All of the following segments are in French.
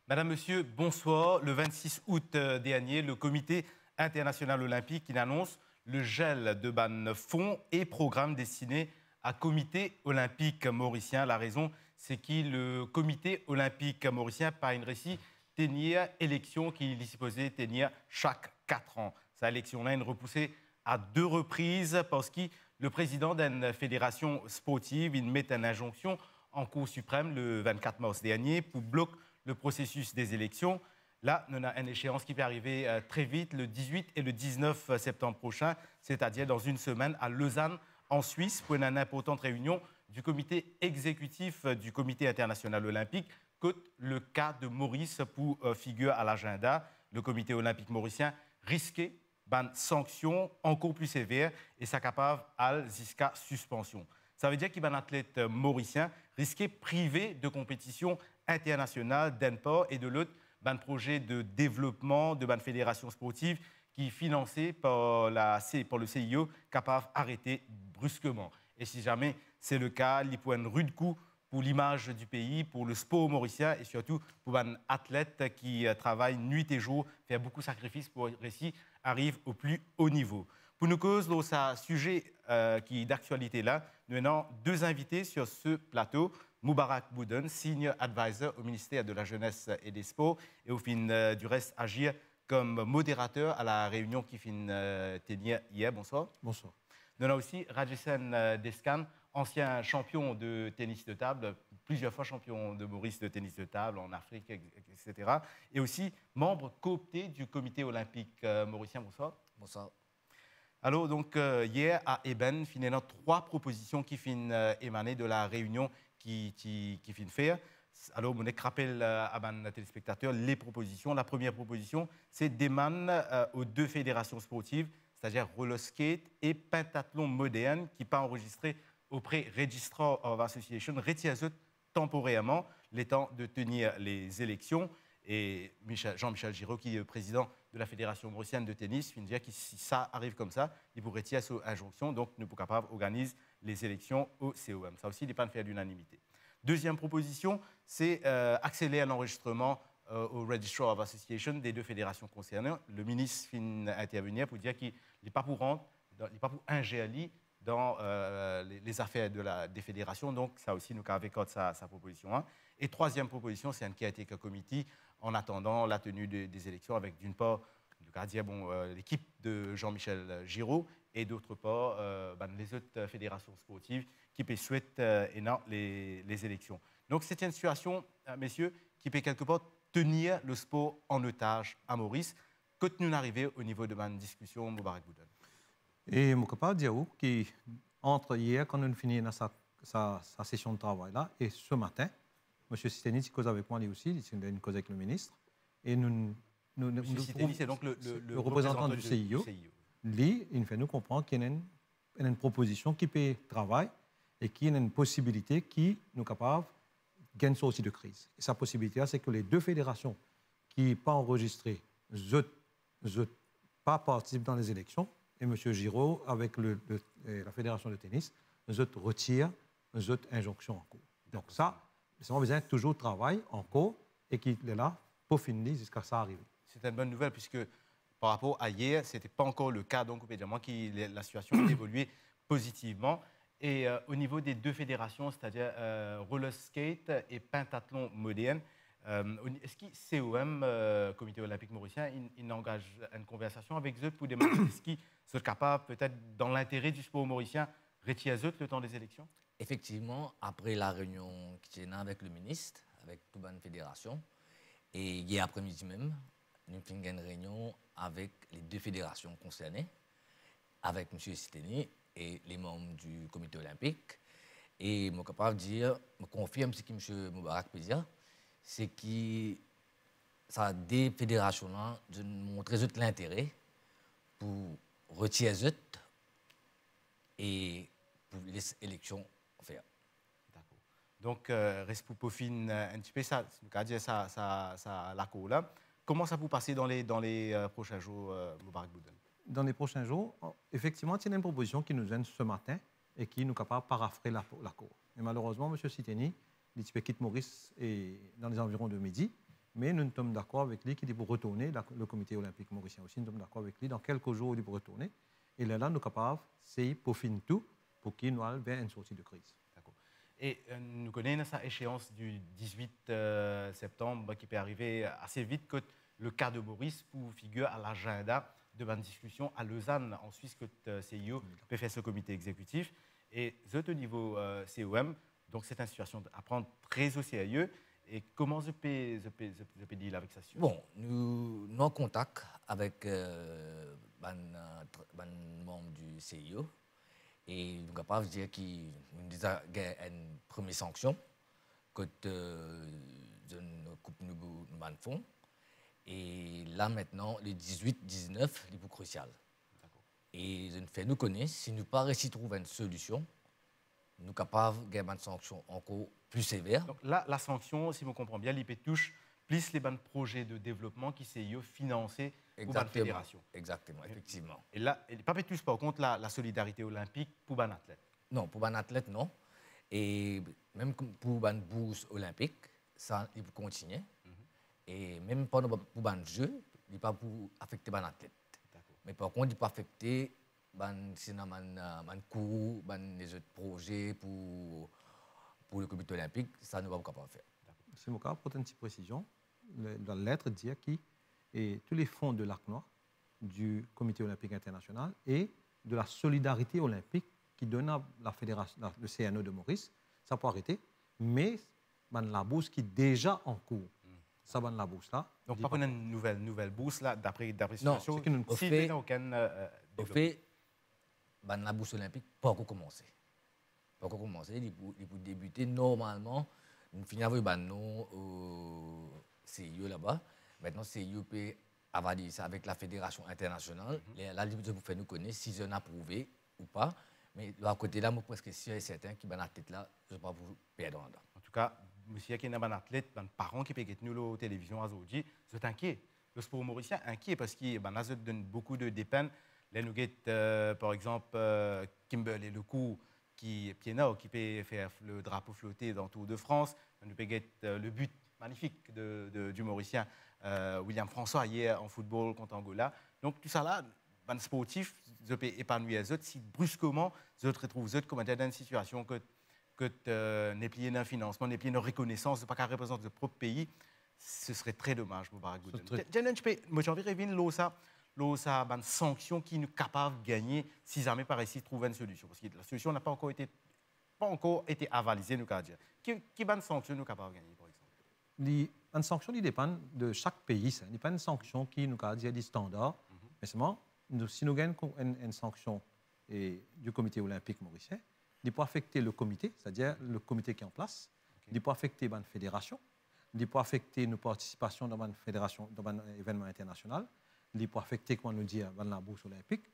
Madame, Monsieur, bonsoir. Le 26 août dernier, le Comité international olympique il annonce le gel de ban fonds et programmes destinés à Comité olympique mauricien. La raison, c'est que le Comité olympique mauricien, par une récit, tenir élection qui est disposée tenir chaque 4 ans. Cette élection-là est repoussée à 2 reprises parce que le président d'une fédération sportive il met une injonction en Cour suprême le 24 mars dernier pour bloquer le processus des élections. Là, on a une échéance qui peut arriver très vite, le 18 et le 19 septembre prochain, c'est-à-dire dans une semaine à Lausanne, en Suisse, pour une importante réunion du comité exécutif du Comité international olympique, que le cas de Maurice pour figure à l'agenda. Le Comité olympique mauricien risquait une sanction encore plus sévère et ça capable jusqu'à suspension. Ça veut dire qu'un athlète mauricien risquait privé de compétition internationale d'un part et de l'autre, un projet de développement de une fédération sportive qui est financée par le CIO, capable d'arrêter brusquement. Et si jamais c'est le cas, il faut un rude coup pour l'image du pays, pour le sport mauricien et surtout pour un athlète qui travaille nuit et jour, fait beaucoup de sacrifices pour réussir, arrive au plus haut niveau. Pour nous causes, dans ce sujet qui est d'actualité là, nous avons 2 invités sur ce plateau. Moubarak Bouden, Senior Advisor au ministère de la Jeunesse et des Sports, et au fin du reste agir comme modérateur à la réunion qui finit tenir hier. Bonsoir. Bonsoir. Nous avons aussi Rajesan Deskan, ancien champion de tennis de table, plusieurs fois champion de Maurice de tennis de table en Afrique, etc. Et aussi membre coopté du comité olympique mauricien. Bonsoir. Bonsoir. Alors, donc, hier à Eben, finalement, 3 propositions qui finissent émaner de la réunion qui finit faire. Alors, on rappelle à nos téléspectateurs les propositions. La première proposition, c'est d'émaner aux 2 fédérations sportives, c'est-à-dire roller skate et pentathlon moderne, qui pas enregistré auprès Registrar of Association, retirent temporairement le temps de tenir les élections. Et Jean-Michel Giraud, qui est président de la Fédération mauricienne de tennis, vient dire que si ça arrive comme ça, il pourrait retirer cette injonction, donc nous sommes capables d'organiser les élections au COM. Ça aussi, il n'est pas de faire l'unanimité. Deuxième proposition, c'est accélérer l'enregistrement au Registrar of Association des 2 fédérations concernées. Le ministre vient intervenir pour dire qu'il n'est pas pour rentrer, il n'est pas pour ingérer dans les affaires des fédérations. Donc, ça aussi, nous avons sa proposition 1. Et troisième proposition, c'est un caretaker committee en attendant la tenue des élections avec, d'une part, l'équipe de Jean-Michel Giraud et d'autre part, les autres fédérations sportives qui souhaitent les élections. Donc, c'est une situation, messieurs, qui peut quelque part tenir le sport en otage à Maurice. Que nous arrivons au niveau de ma discussion, Moubarak Bouden. Et je suis capable de dire qu'entre hier, quand nous finissons sa session de travail là, et ce matin, M. Sisteni cause avec moi lui aussi, il a une cause avec le ministre. Et M. Sisteni, c'est donc le représentant du CIO. Lui, il fait nous comprendre qu'il y a une proposition qui peut travailler et qu'il y a une possibilité qui nous capable de gagner sortie de crise. Et sa possibilité, c'est que les 2 fédérations qui n'ont pas enregistré, ne pas participent dans les élections. Et M. Giraud, avec la Fédération de tennis, nous retirent nos injonctions en cours. Donc ça, c'est besoin toujours de travail en cours et qu'il est là pour finir jusqu'à ça arrive. C'est une bonne nouvelle puisque par rapport à hier, ce n'était pas encore le cas. Donc, évidemment, la situation a évolué positivement. Et au niveau des 2 fédérations, c'est-à-dire roller skate et pentathlon moderne, est-ce que COM, Comité olympique mauricien, il engage une conversation avec eux pour demander est-ce qu'ils sont capables, peut-être dans l'intérêt du sport mauricien, retirer eux le temps des élections? Effectivement, après la réunion qui est avec le ministre, avec toute la fédération, et hier après-midi même, nous avons fait une réunion avec les 2 fédérations concernées, avec M. Sisteni et les membres du comité olympique. Et je suis capable de dire, je confirme ce que M. Moubarak peut dire, c'est que ça a des fédérations de montrer l'intérêt pour retirer et pour les élections faire. D'accord. Donc, reste pour peaufiner un petit peu ça, la cour là. Comment ça peut passer dans les prochains jours, Moubarak Bouden? Dans les prochains jours, effectivement, il y a une proposition qui nous vient ce matin et qui nous est capable de parapher la cour. Et malheureusement, M. Sisteni, il quitte Maurice et dans les environs de midi. mais nous sommes d'accord avec lui qu'il pour retourner, le comité olympique mauricien aussi, nous sommes d'accord avec lui, dans quelques jours, il pour retourner. Et là, nous sommes capables, c'est pour finir tout, pour qu'il nous aille vers une sortie de crise. D'accord. Et nous connaissons cette échéance du 18 septembre qui peut arriver assez vite que le cas de Maurice pour figure à l'agenda de ma discussion à Lausanne, en Suisse, que le CIO peut faire ce comité exécutif. Et au niveau COM, donc c'est une situation à prendre très au sérieux. Et comment je peux dire avec ça? Bon, nous sommes en contact avec les membres du CIO et nous sommes capables de dire qu'il y a une première sanction que nous coupe nous font. Et là maintenant, le 18-19, c'est plus crucial. Et je ne fais nous connaître, si nous pas réussi à trouver une solution, nous sommes capables de gagner une sanction encore plus sévère. Donc là, la sanction, si je comprends bien, l'IP touche plus les bons projets de développement qui sont financés par la fédération. Exactement, effectivement. Et là, il n'y a pas plus par contre la solidarité olympique pour un athlète. Non, pour un athlète, non. Et même pour une bourse olympique, ça, il peut continuer. Et même pour un jeu, il ne peut pas affecter un athlète. Mais par contre, il peut affecter un cours, les autres projets pour le comité olympique, ça ne va pas faire. C'est mon cas, pour une petite précision, la lettre dit que tous les fonds de l'ACNOI, du comité olympique international et de la solidarité olympique qui donne à la fédération, le CNO de Maurice, ça peut arrêter, mais la bourse qui est déjà en cours. Ça va la bourse là. Donc, pas une nouvelle bourse là, d'après situation. Non, c'est qu'il au fait, la bourse olympique pas encore commencé. Pas encore commencé. Il peut débuter normalement. Nous finissons avec nous au CIO là-bas. Maintenant, CIO peut valider ça avec la fédération internationale. Là, vous pouvez nous connaître si on a approuvé ou pas. Mais de l'autre côté là, moi presque sûr et certain qu'il va la tête là, je ne vais pas vous perdre. En tout cas, monsieur qui est un athlète, un parent qui peut être nous à la télévision aujourd'hui, c'est inquiet. Le sport mauricien inquiet parce qu'il donne beaucoup de dépenses. Là, nous avons par exemple Kimberley Lecou qui peut faire le drapeau flotté dans le Tour de France. Nous avons le but magnifique du Mauricien William François hier en football contre Angola. Donc tout ça là, les sportifs, je peux épanouir les autres si brusquement, les autres retrouvent les autres comme dans une situation que n'est plié d'un financement, n'est plié d'une reconnaissance, de pas qu'à représenter le propre pays, ce serait très dommage pour Barack Gouden. Moi, j'ai envie de revenir là, ça une sanction qui nous capable de gagner si jamais par ici trouver une solution. Parce que la solution n'a pas encore été avalisée, nous dire. Qui une sanction nous capable de gagner, par exemple? Une sanction qui dépend de chaque pays. Ce n'est pas une sanction qui nous dit des standards. Mais seulement, si nous gagnons une sanction du comité olympique mauricien, il peut affecter le comité, c'est-à-dire le comité qui est en place. Il peut affecter la fédération. Il peut affecter nos participations dans une fédération, dans un événement international. Il peut affecter, comme on nous dit, dans la bourse olympique.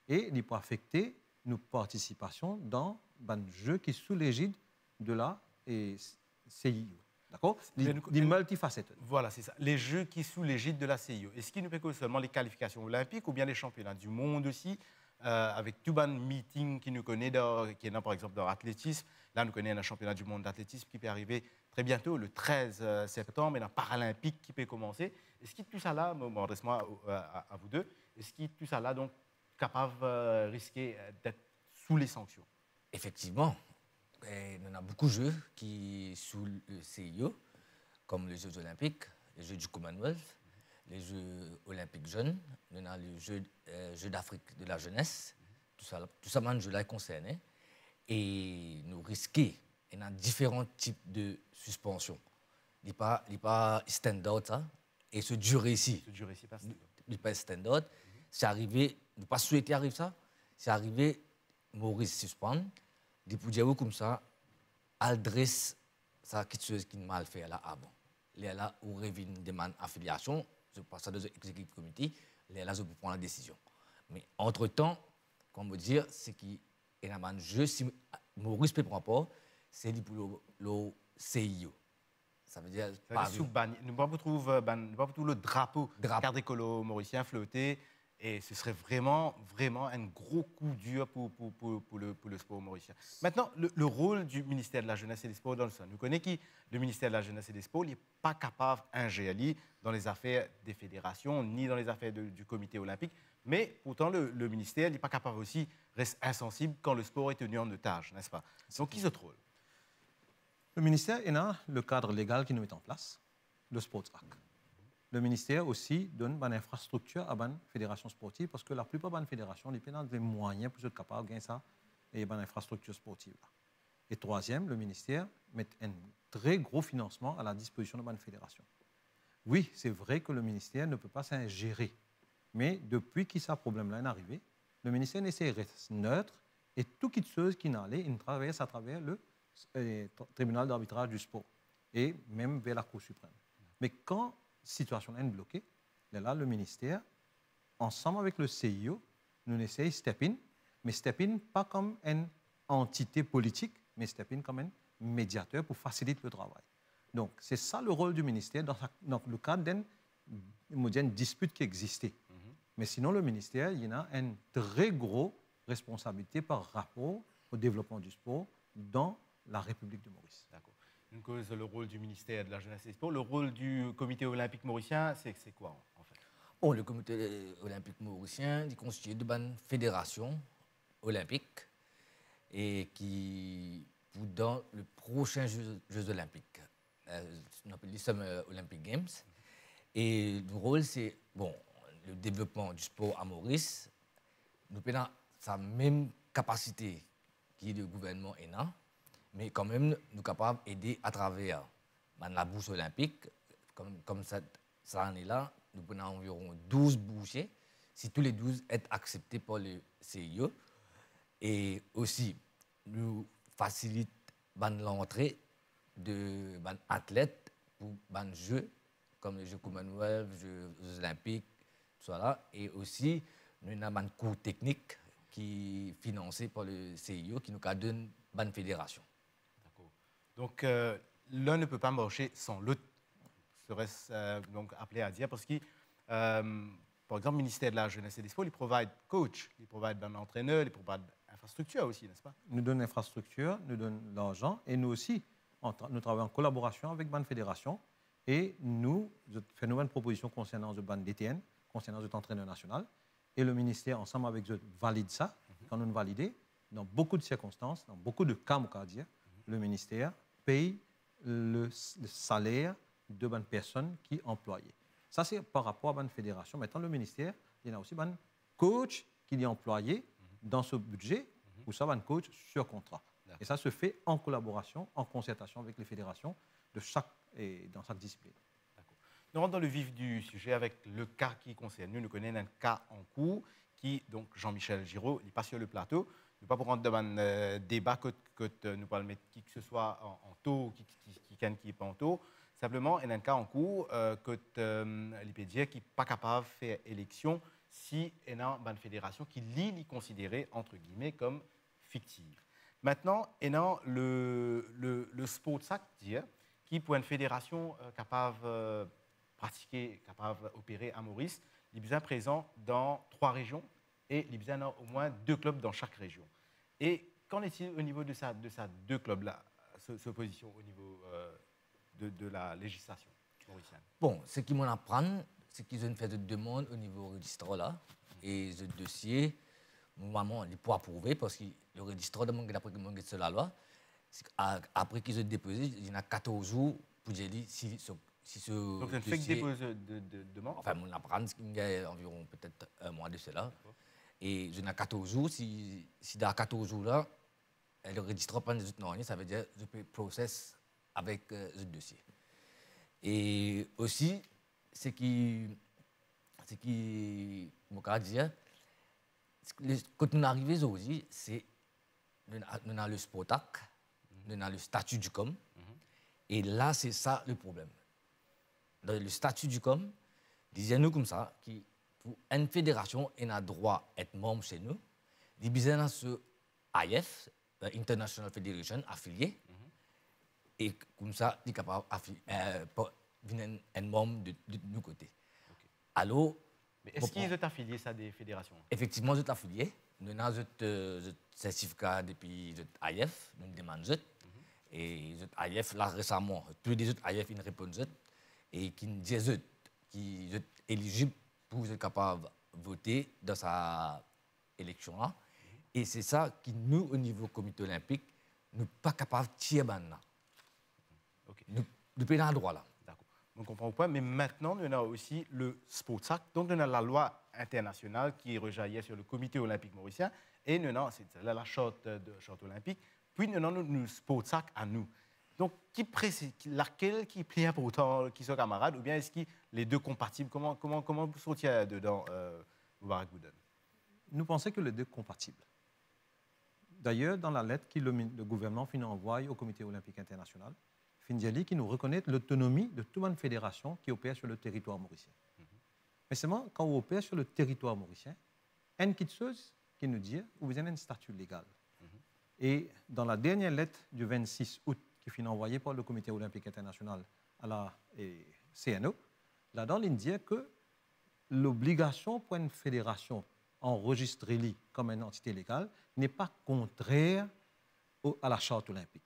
Et il peut affecter nos participations dans un jeu qui est sous l'égide de la CIO. D'accord? Il est multifacette. Voilà, c'est ça. Les jeux qui sont sous l'égide de la CIO. Est-ce qu'il ne peut que seulement les qualifications olympiques ou bien les championnats du monde aussi? Avec tout un meeting qui nous connaît, qui est là, par exemple dans l'athlétisme. Là, nous connaissons un championnat du monde d'athlétisme qui peut arriver très bientôt, le 13 septembre, et un paralympique qui peut commencer. Est-ce que tout ça là, adresse-moi à vous deux, est-ce que tout ça là, donc, capable risquer d'être sous les sanctions? Effectivement. Il y en a beaucoup de jeux qui sont sous le CIO, comme les Jeux olympiques, les Jeux du Commonwealth, les Jeux olympiques jeunes, il y a les Jeux d'Afrique de la jeunesse, tout ça, ces jeux-là est concerné. Et nous risquons, il y a différents types de suspensions. Il n'est pas standard, ça, et ce durée ici. Ce durée ici, pas standard. Il n'est pas standard. C'est arrivé, nous pas souhaité arriver ça, c'est arrivé, Maurice suspend, il peut dire comme ça, adresse ça quelque chose qui mal fait là avant. Là où revient une demande affiliation, je passe à l'exécutif comité, là je peux prendre la décision. Mais entre-temps, comme vous dire, c'est qu'il y a un jeu, si Maurice ne prend pas, c'est pour le CIO. Ça veut dire nous ne pouvons pas trouver le drapeau quadricolore mauricien flotté Et ce serait vraiment, vraiment un gros coup dur pour le sport mauricien. Maintenant, le rôle du ministère de la Jeunesse et des Sports dans le sein. Nous connaissons qui le ministère de la Jeunesse et des Sports n'est pas capable d'ingérer dans les affaires des fédérations, ni dans les affaires du comité olympique. Mais pourtant, le ministère n'est pas capable aussi, reste insensible quand le sport est tenu en otage, n'est-ce pas? Donc, qui se trouve? Le ministère a le cadre légal qui nous met en place, le Sports Act. Le ministère aussi donne une infrastructure à la fédération sportive parce que la plupart des fédérations ont des moyens pour être capables de gagner ça et une infrastructure sportive. Et troisième, le ministère met un très gros financement à la disposition de la fédération. Oui, c'est vrai que le ministère ne peut pas s'ingérer, mais depuis que ce problème-là est arrivé, le ministère essaie de rester neutre et tout chose qui n'allait, il traverse à travers le tribunal d'arbitrage du sport et même vers la Cour suprême. Mais quand situation est bloquée, là, le ministère, ensemble avec le CIO, nous essayons de step in, mais step in pas comme une entité politique, mais step in comme un médiateur pour faciliter le travail. Donc, c'est ça le rôle du ministère dans le cadre d'une dispute qui existait. Mais sinon, le ministère, il y a une très grosse responsabilité par rapport au développement du sport dans la République de Maurice. D'accord. Une cause, le rôle du ministère de la Jeunesse et des Sports. Le rôle du comité olympique mauricien, c'est quoi en fait? Bon, le comité olympique mauricien est constitué d'une fédération olympique et qui, dans le prochain Jeux olympiques, on appelle les Summer Olympic Games. Et le rôle, c'est le développement du sport à Maurice. Nous avons sa même capacité que le gouvernement ENA, mais quand même, nous sommes capables d'aider à travers la bourse olympique. Comme cette année-là, nous prenons environ 12 boursiers, si tous les 12 sont acceptés par le CIO. Et aussi, nous facilitons l'entrée de athlètes pour les Jeux, comme les Jeux Commonwealth, les Jeux olympiques, tout ça. Et aussi, nous avons un cours technique qui est financé par le CIO, qui nous donne une fédération. Donc, l'un ne peut pas marcher sans l'autre, serait donc appelé à dire, parce que, par exemple, le ministère de la Jeunesse et des Sports, il provide coach, il provide un entraîneur, il provide infrastructure aussi, n'est-ce pas? Nous donne l'infrastructure, nous donne l'argent, et nous aussi, nous travaillons en collaboration avec la fédération, et nous faisons une proposition concernant le ban DTN, concernant l'entraîneur national, et le ministère, ensemble avec eux, valide ça. Quand nous validons, dans beaucoup de circonstances, dans beaucoup de cas, le ministère paye le salaire de bonnes personnes qui sont employées. Ça, c'est par rapport à une fédération. Maintenant, le ministère, il y a aussi un coach qui est employé dans ce budget, ou ça, un coach sur contrat. Et ça se fait en collaboration, en concertation avec les fédérations dans chaque discipline. Nous rentrons dans le vif du sujet avec le cas qui concerne nous. Nous connaissons un cas en cours qui, donc Jean-Michel Giraud, n'est pas sur le plateau. Nous ne pouvons pas rentrer dans un débat que nous parlons mettre qui que ce soit en taux, qui n'est pas en taux. Simplement, il y a un cas en cours que l'IPDIA qui n'est pas capable de faire élection si il y a une fédération qui est considérée, entre guillemets, comme fictive. Maintenant, il y a le Sports Act qui, pour une fédération capable de pratiquer, capable d'opérer à Maurice, il est bien présent dans 3 régions. Et il y a au moins 2 clubs dans chaque région. Et qu'en est-il au niveau de ces 2 clubs-là, cette position au niveau de la législation mauricienne? Bon, ce qu'ils m'en apprennent, c'est qu'ils ont fait de demandes au niveau registre là. Et ce dossier, normalement, il pourra prouver parce que le registre, d'après la loi, après qu'ils ont déposé, il y en a 14 jours pour dire si ce donc, c'est un fake dépôt de demande? Enfin, on apprend qu'il y a environ peut-être un mois de cela. Et je n'ai 14 jours. Si dans 14 jours-là, le registre pas les autres non, ça veut dire que je peux process avec ce dossier. Et aussi, ce qui me dire, quand nous arrivons aujourd'hui, c'est nous avons le Spotac, nous avons le statut du com. Et là, c'est ça le problème. Dans le statut du com, disons-nous comme ça, qui pour une fédération, elle a droit d'être membre chez nous. Les besoin ce IF, International Federation, affilié. Et comme ça, il est capable de devenir un membre de nos côtés. Alors, Mais est-ce qu'ils sont affiliés à des fédérations? Effectivement, je suis affilié. Nous avons un certificat depuis l'AIF, nous demandons. Et l'AIF, là récemment, tous les autres AIF, ils répondent et qui nous disent qu'ils sont éligibles pour être capables de voter dans sa élection-là. Et c'est ça qui, nous, au niveau du comité olympique, nous ne sommes pas capables de tirer maintenant. Okay. Nous ne sommes pas droit là. D'accord. On comprend le point. Mais maintenant, nous avons aussi le Sports Act. Donc, nous avons la loi internationale qui rejaillit sur le comité olympique mauricien. Et nous avons la charte olympique. Puis, nous avons le Sports Act à nous. Donc, laquelle qui est plus important qui sont camarades, ou bien est-ce que les deux compatibles? Comment vous sortiez dedans, Moubarak Bouden? Nous pensons que les deux compatibles. D'ailleurs, dans la lettre que le gouvernement envoie au Comité olympique international, Findiali qui nous reconnaît l'autonomie de toute une fédération qui opère sur le territoire mauricien. Mais seulement, quand on opère sur le territoire mauricien, il y a une petite chose qui nous dit que vous avez un statut légal. Et dans la dernière lettre du 26 août qui fut envoyée par le Comité olympique international à la CNO, là-dedans, il dit que l'obligation pour une fédération enregistrée comme une entité légale n'est pas contraire à la charte olympique.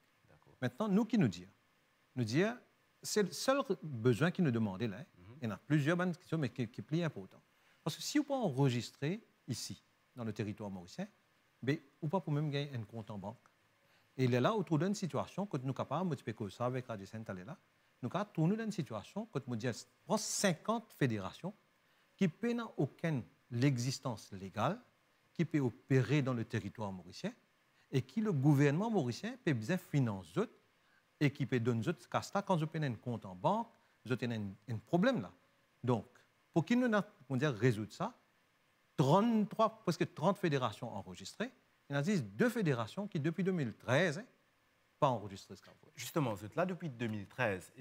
Maintenant, nous qui nous disons, c'est le seul besoin qui nous demandait là. Il y en a plusieurs questions, mais qui est plus important. Parce que si on peut enregistrer ici, dans le territoire mauricien, mais on peut même gagner un compte en banque. Et il est là autour d'une situation que nous sommes capables de faire ça avec Radio Saint-Aléla. Nous sommes tournés dans une situation que nous disons, prend 50 fédérations qui n'ont aucune l'existence légale, qui peut opérer dans le territoire mauricien et qui le gouvernement mauricien peut bien financer et qui peut donner aux casta quand vous avez un compte en banque, vous avez un problème là. Donc, pour qu'il nous résoudre ça, presque 30 fédérations enregistrées. Il y en a 2 fédérations qui, depuis 2013, pas enregistrées. Justement, vous êtes là depuis 2013.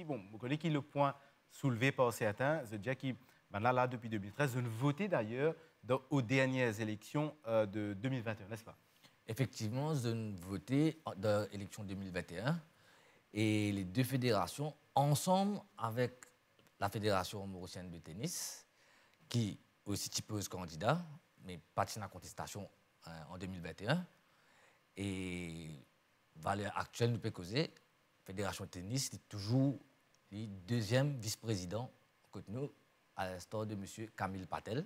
Bon, vous connaissez le point soulevé par certains, c'est déjà qui, là, depuis 2013, vous votez d'ailleurs aux dernières élections de 2021, n'est-ce pas? Effectivement, je voté dans l'élection 2021 et les 2 fédérations, ensemble avec la Fédération mauricienne de tennis, qui aussi pose candidat, mais pas de contestation en 2021. Et valeur actuelle, nous peut causer, Fédération de tennis est toujours le 2e vice-président côté nous, à l'instar de M. Camille Patel.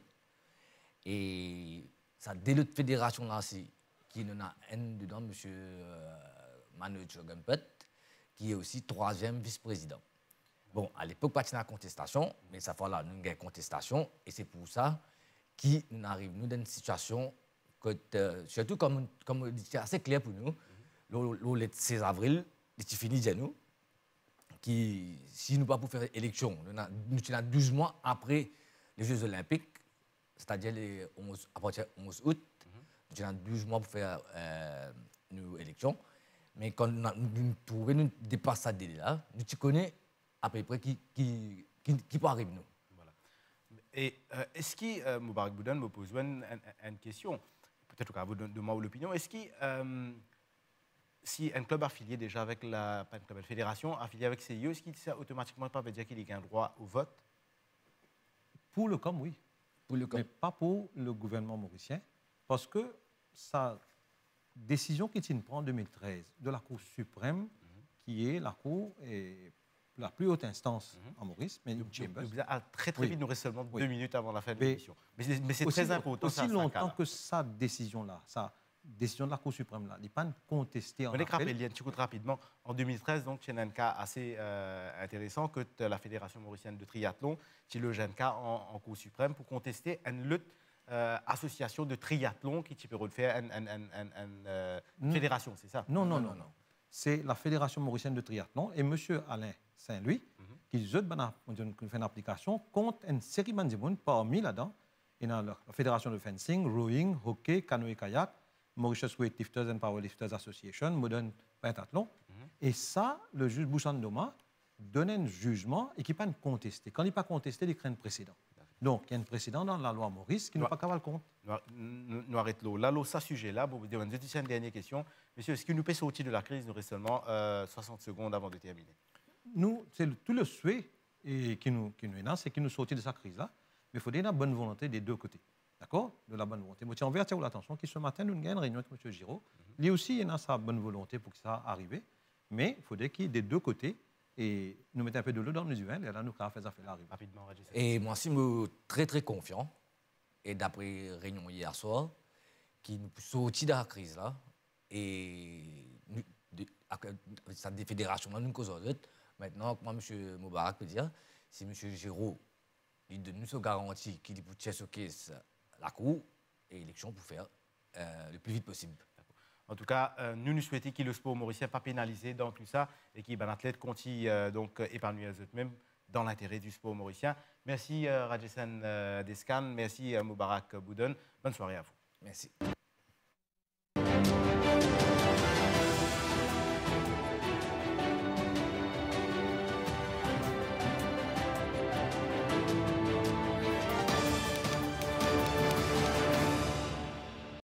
Et ça, dès l'autre fédération là aussi, qui en a un dedans, M. Manu Chogumpet, qui est aussi 3e vice-président. Bon, à l'époque, pas de contestation, mais ça fait là, nous avons une contestation, et c'est pour ça que nous arrivons dans une situation, que, surtout comme c'est assez clair pour nous, le 16 avril, c'est fini de nous, qui, si nous ne pouvons pas faire élection, nous sommes 12 mois après les Jeux Olympiques, c'est-à-dire à partir du 11 août, nous sommes 12 mois pour faire une élection. Mais quand nous trouvons, nous dépassons ce délai-là, nous connaissons à peu près qui peut arriver nous. Voilà. Et est-ce que, Moubarak Bouden me pose une question, peut-être qu'à vous de moi l'opinion, est-ce que si un club affilié déjà avec la fédération, affilié avec CIO, est-ce qu'il ça automatiquement pas veut dire qu'il a un droit au vote? Pour le COM, oui. Pour le COM. Mais pas pour le gouvernement mauricien, parce que sa décision qu'il prend en 2013 de la Cour suprême, qui est la Cour et la plus haute instance en Maurice, mais très vite, nous reste seulement 2 minutes avant la fin de l'émission. Mais c'est très important. Aussi longtemps que sa décision-là, sa décision de la Cour suprême, là, n'est pas contestée en appel. Rapidement, en 2013, donc, il y a un cas assez intéressant que la Fédération mauricienne de triathlon, qui le jeune cas en Cour suprême pour contester une lutte association de triathlon qui peut refaire une fédération, c'est ça? Non. C'est la Fédération mauricienne de triathlon et M. Alain Saint-Louis qui fait une application contre une série de monde parmi là-dedans. Il y a la Fédération de fencing, rowing, hockey, canoë-kayak, Mauritius Weightlifters and Powerlifters Association, Modern Pentathlon. Et ça, le juge Bouchandoma donne un jugement et qui n'est pas contesté. Quand il n'est pas contesté, il crée un précédent. Donc, il y a un précédent dans la loi Maurice qui n'est pas capable de compte. Nous arrêtons là. Là, ce sujet-là, pour vous dire une dernière question. Monsieur, est-ce que nous pouvons sortir de la crise? Nous reste seulement 60 secondes avant de terminer. Nous, c'est tout le souhait qui nous est là, c'est que nous sortions de cette crise-là. Mais il faut donner la bonne volonté des deux côtés. D'accord? De la bonne volonté. Moi, tiens, on veut attirer l'attention que ce matin, nous avons une réunion avec M. Giraud. Lui aussi, il a sa bonne volonté pour que ça arrive. Mais il faudrait qu'il y ait des deux côtés et nous mettre un peu de l'eau dans nos yeux. Et là, nous avons fait ça arriver. Rapidement, Radji. Et moi, je suis très, très confiant. Et d'après la réunion hier soir, qui nous sortit de la crise là, et ça des fédérations, nous causons. Maintenant, moi, M. Moubarak peut dire, si M. Giraud il donne nous garantie qu'il peut checker la cour et l'élection pour faire le plus vite possible. En tout cas, nous souhaitons que le sport mauricien ne soit pas pénalisé dans tout ça et qu'il y ait un athlète continue donc épanouir eux-mêmes dans l'intérêt du sport mauricien. Merci Radjessan Descan, merci Moubarak Boudon. Bonne soirée à vous. Merci.